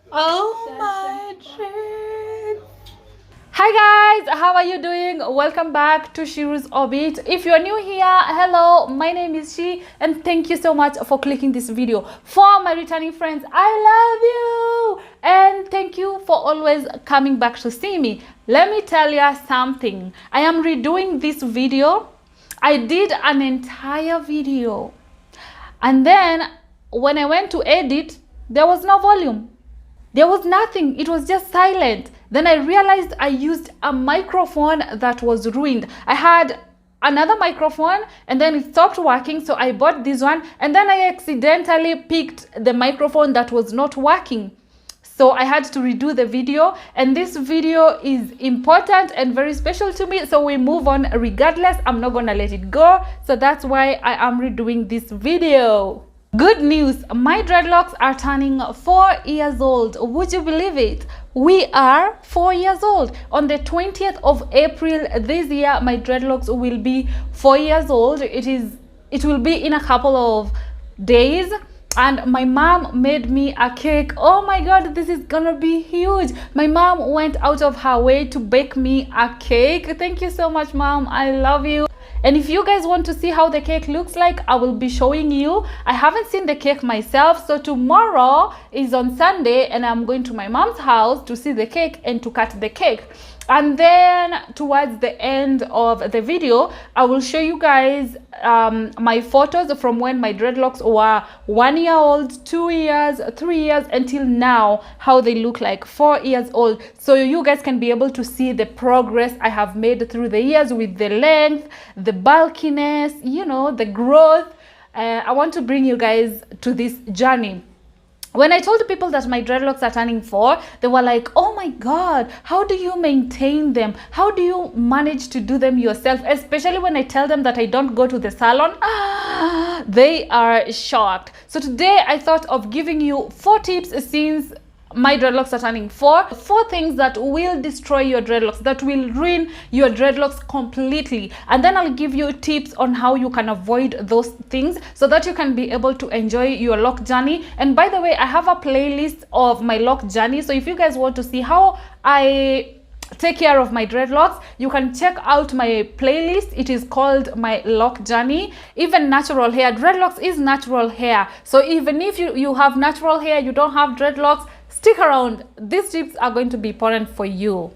Oh my dreams. Hi guys, how are you doing? Welcome back to Shiru's Orbit. If you're new here, hello, my name is Shi and thank you so much for clicking this video. For my returning friends, I love you and thank you for always coming back to see me. Let me tell you something. I am redoing this video. I did an entire video and then when I went to edit, there was no volume. There was nothing. It was just silent. Then I realized I used a microphone that was ruined. I had another microphone and then it stopped working, so I bought this one and then I accidentally picked the microphone that was not working. So I had to redo the video, and this video is important and very special to me, so we move on regardless. I'm not gonna let it go, so that's why I am redoing this video. Good news, my dreadlocks are turning 4 years old. Would you believe it? We are 4 years old. On the 20th of April this year, my dreadlocks will be 4 years old. It will be in a couple of days. And my mom made me a cake. Oh my god, this is gonna be huge. My mom went out of her way to bake me a cake. Thank you so much, mom. I love you. And if you guys want to see how the cake looks like, I will be showing you. I haven't seen the cake myself, so tomorrow is on Sunday and I'm going to my mom's house to see the cake and to cut the cake. And then towards the end of the video, I will show you guys my photos from when my dreadlocks were 1 year old, 2 years, 3 years, until now, how they look like 4 years old. So you guys can be able to see the progress I have made through the years with the length, the bulkiness, you know, the growth. I want to bring you guys to this journey. When I told people that my dreadlocks are turning 4, they were like, oh my god, how do you maintain them? How do you manage to do them yourself? Especially when I tell them that I don't go to the salon. They are shocked. So today I thought of giving you 4 tips since my dreadlocks are turning 4 things that will destroy your dreadlocks, that will ruin your dreadlocks completely, and then I'll give you tips on how you can avoid those things so that you can be able to enjoy your lock journey. And by the way, I have a playlist of my lock journey, so if you guys want to see how I take care of my dreadlocks, you can check out my playlist. It is called my lock journey. Even natural hair, dreadlocks is natural hair, so even if you have natural hair, you don't have dreadlocks, stick around. These tips are going to be important for you.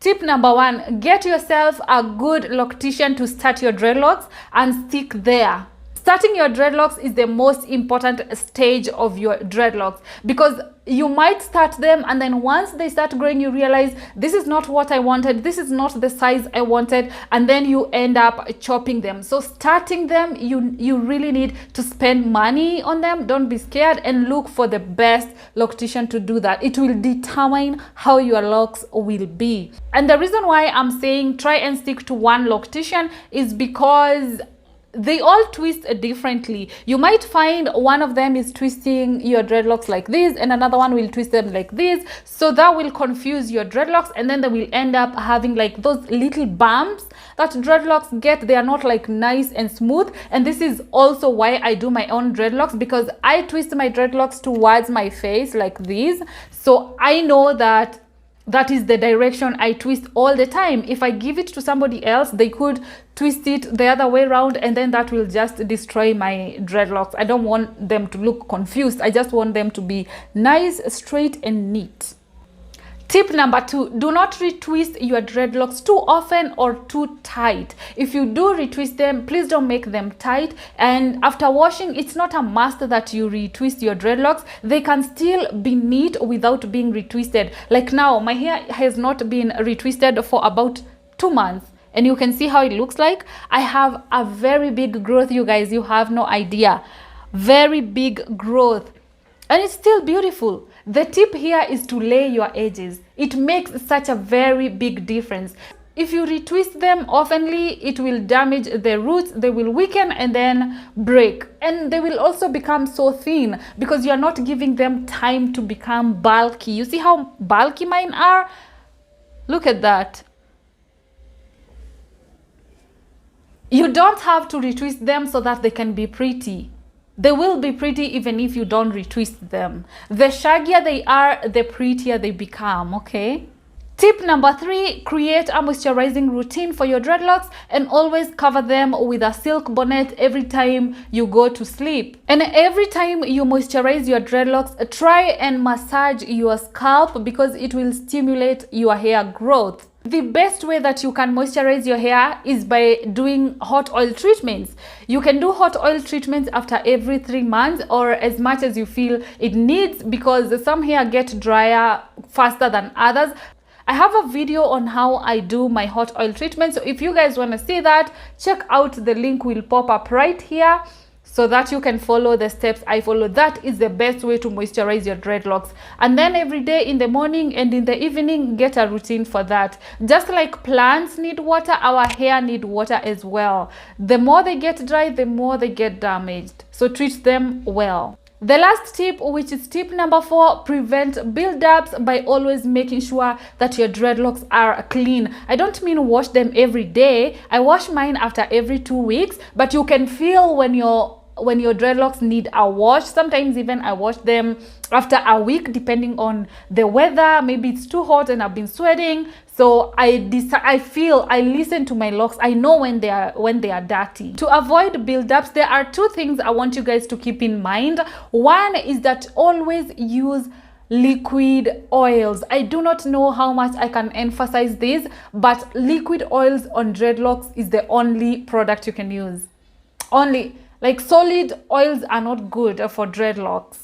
Tip number 1, get yourself a good loctician to start your dreadlocks and stick there. Starting your dreadlocks is the most important stage of your dreadlocks, because you might start them and then once they start growing, you realize this is not what I wanted, this is not the size I wanted, and then you end up chopping them. So starting them, you really need to spend money on them. Don't be scared and look for the best loctician to do that. It will determine how your locks will be. And the reason why I'm saying try and stick to one loctician is because they all twist differently. You might find one of them is twisting your dreadlocks like this and another one will twist them like this, so that will confuse your dreadlocks, and then they will end up having like those little bumps that dreadlocks get. They are not like nice and smooth, and this is also why I do my own dreadlocks, because I twist my dreadlocks towards my face like this, so I know that is the direction I twist all the time. If I give it to somebody else, they could twist it the other way around, and then that will just destroy my dreadlocks. I don't want them to look confused. I just want them to be nice, straight and neat. Tip number 2, do not retwist your dreadlocks too often or too tight. If you do retwist them, please don't make them tight, and after washing, it's not a must that you retwist your dreadlocks. They can still be neat without being retwisted. Like now, my hair has not been retwisted for about 2 months. And you can see how it looks like. I have a very big growth, you guys. You have no idea. Very big growth. And it's still beautiful. The tip here is to lay your edges. It makes such a very big difference. If you retwist them oftenly, it will damage the roots, they will weaken and then break. And they will also become so thin because you're not giving them time to become bulky. You see how bulky mine are? Look at that. You don't have to retwist them so that they can be pretty. They will be pretty even if you don't retwist them. The shaggier they are, the prettier they become, okay? Tip number 3, create a moisturizing routine for your dreadlocks and always cover them with a silk bonnet every time you go to sleep. And every time you moisturize your dreadlocks, try and massage your scalp because it will stimulate your hair growth. The best way that you can moisturize your hair is by doing hot oil treatments. You can do hot oil treatments after every 3 months or as much as you feel it needs, because some hair get drier faster than others. I have a video on how I do my hot oil treatment, so if you guys want to see that, check out, the link will pop up right here so that you can follow the steps I follow. That is the best way to moisturize your dreadlocks. And then every day in the morning and in the evening, get a routine for that. Just like plants need water, our hair need water as well. The more they get dry, the more they get damaged, so treat them well. The last tip, which is tip number 4, prevent buildups by always making sure that your dreadlocks are clean. I don't mean wash them every day. I wash mine after every 2 weeks, but you can feel when your dreadlocks need a wash. Sometimes even I wash them after a week depending on the weather. Maybe it's too hot and I've been sweating, so I listen to my locks. I know when they are dirty. To avoid buildups, there are 2 things I want you guys to keep in mind. One is that always use liquid oils. I do not know how much I can emphasize this, but liquid oils on dreadlocks is the only product you can use. Only. Like, solid oils are not good for dreadlocks.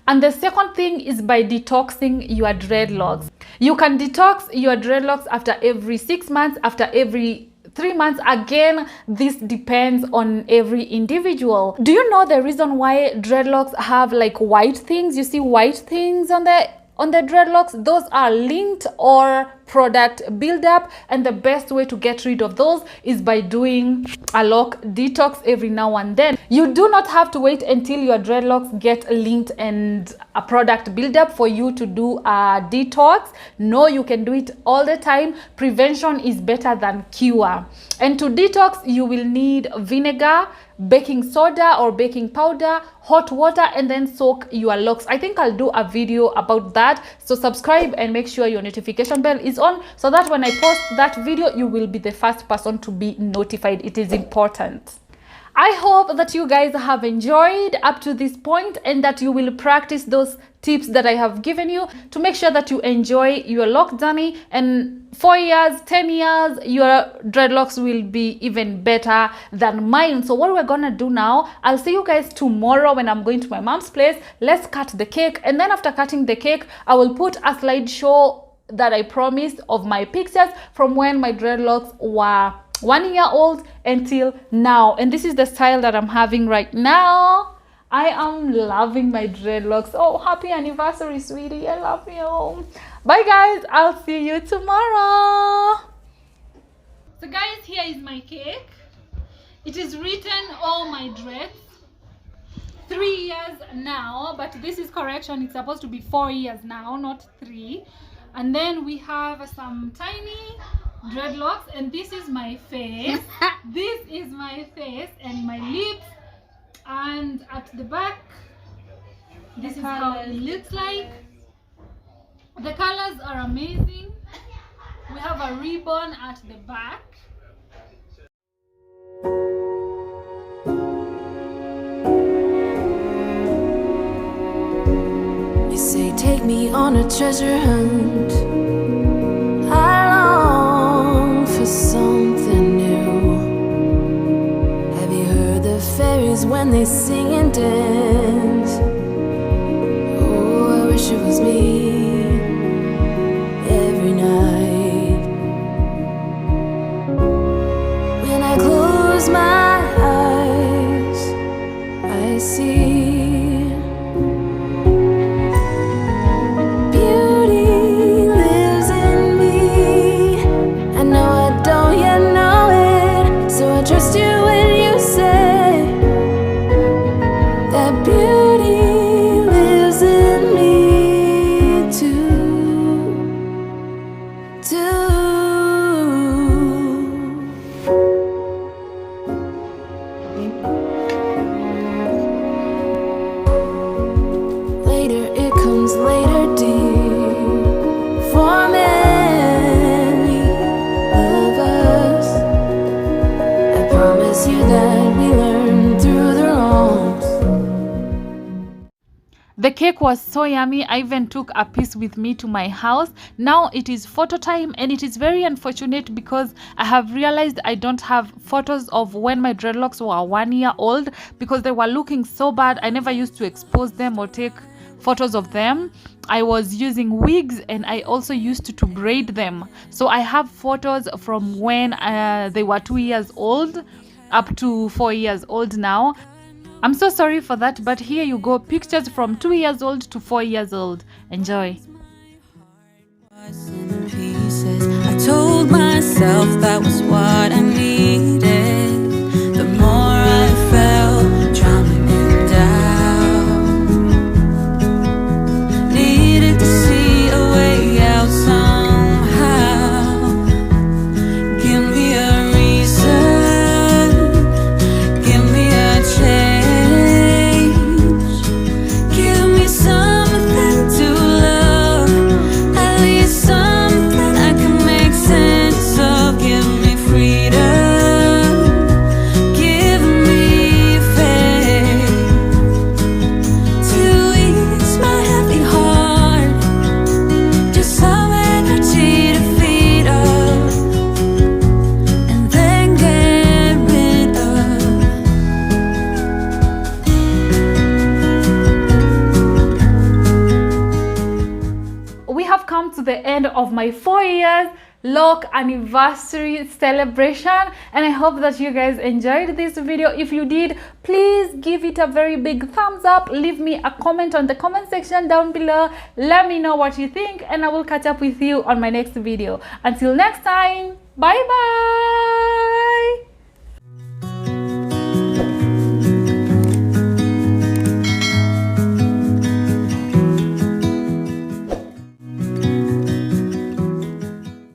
And the second thing is by detoxing your dreadlocks. You can detox your dreadlocks after every 6 months, after every 3 months. Again, this depends on every individual. Do you know the reason why dreadlocks have like white things? You see white things on the dreadlocks? Those are lint or product buildup, and the best way to get rid of those is by doing a lock detox every now and then. You do not have to wait until your dreadlocks get lint and a product buildup for you to do a detox. No, you can do it all the time. Prevention is better than cure. And to detox, you will need vinegar, baking soda or baking powder, hot water, and then soak your locks. I think I'll do a video about that, so subscribe and make sure your notification bell is on so that when I post that video, you will be the first person to be notified. It is important. I hope that you guys have enjoyed up to this point and that you will practice those tips that I have given you to make sure that you enjoy your lock journey, and 4 years, 10 years, your dreadlocks will be even better than mine. So what we're gonna do now, I'll see you guys tomorrow when I'm going to my mom's place. Let's cut the cake, and then after cutting the cake, I will put a slideshow that I promised of my pictures from when my dreadlocks were 1 year old until now. And this is the style that I'm having right now. I am loving my dreadlocks. Oh, happy anniversary, sweetie. I love you. Bye, guys. I'll see you tomorrow. So, guys, here is my cake. It is written all my dreads. 3 years now, but this is correction. It's supposed to be 4 years now, not 3. And then we have some tiny dreadlocks, and this is my face. This is my face and my lips, and at the back this is how it looks like. The colors are amazing. We have a ribbon at the back. You say take me on a treasure hunt. I long for something new. Have you heard the fairies when they sing and dance? Oh, I wish it was me every night. When I close my eyes, I see trust you when you say that beauty cake was so yummy. I even took a piece with me to my house. Now it is photo time, and it is very unfortunate because I have realized I don't have photos of when my dreadlocks were 1 year old because they were looking so bad. I never used to expose them or take photos of them. I was using wigs, and I also used to braid them. So I have photos from when they were 2 years old up to 4 years old now. I'm so sorry for that, but here you go, pictures from 2 years old to 4 years old. Enjoy. I told myself that was what I needed. The more I felt drowning down, needed to see a way out somehow. Give me a reason, give me a change, give me something to love, at least something I can make sense of. Give me freedom, give me faith to ease my heavy heart, just some energy to feed off and then get rid of. We have come to the end of my 4 years lock anniversary celebration, and I hope that you guys enjoyed this video. If you did, please give it a very big thumbs up. Leave me a comment on the comment section down below. Let me know what you think, and I will catch up with you on my next video. Until next time, bye bye.